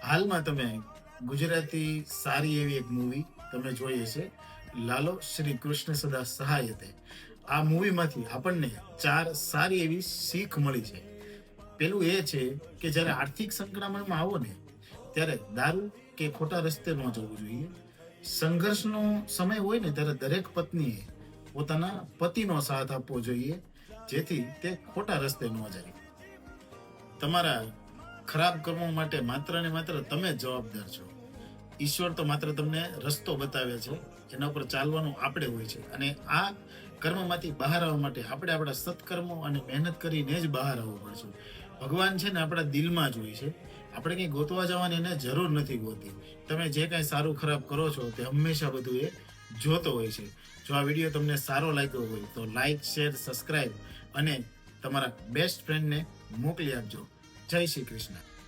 હાલમાં તમે ગુજરાતી સારી એવી એક મૂવી તમે જોઈ હશે, લાલો શ્રી કૃષ્ણ સદા સહાયતે. આ મૂવીમાંથી આપણને 4 સારી એવી શીખ મળી છે. પેલું એ છે કે જ્યારે આર્થિક સંકળામણમાં આવો ને ત્યારે દારૂ કે ખોટા રસ્તે ન જવું જોઈએ. સંઘર્ષનો સમય હોય ને ત્યારે દરેક પત્નીએ પોતાના પતિનો સાથ આપવો જોઈએ, જેથી તે ખોટા રસ્તે ન જાય. તમારા ખરાબ કર્મો માટે માત્ર ને માત્ર તમે જ જવાબદાર છો. ઈશ્વર તો માત્ર તમને રસ્તો બતાવે છે, એના ઉપર ચાલવાનું આપણે હોય છે. અને આ કર્મમાંથી બહાર આવવા માટે આપણે આપણા સત્કર્મો અને મહેનત કરીને જ બહાર આવવું પડશે. ભગવાન છે ને આપણા દિલમાં જ હોય છે. આપણે કંઈ ગોતવા જવાની એને જરૂર નથી હોતી. તમે જે કાંઈ સારું ખરાબ કરો છો તે હંમેશા બધું એ જોતો હોય છે. જો આ વિડીયો તમને સારો લાગ્યો હોય તો લાઈક, શેર, સબસ્ક્રાઈબ અને તમારા બેસ્ટ ફ્રેન્ડને મોકલી આપજો. જય શ્રી કૃષ્ણ.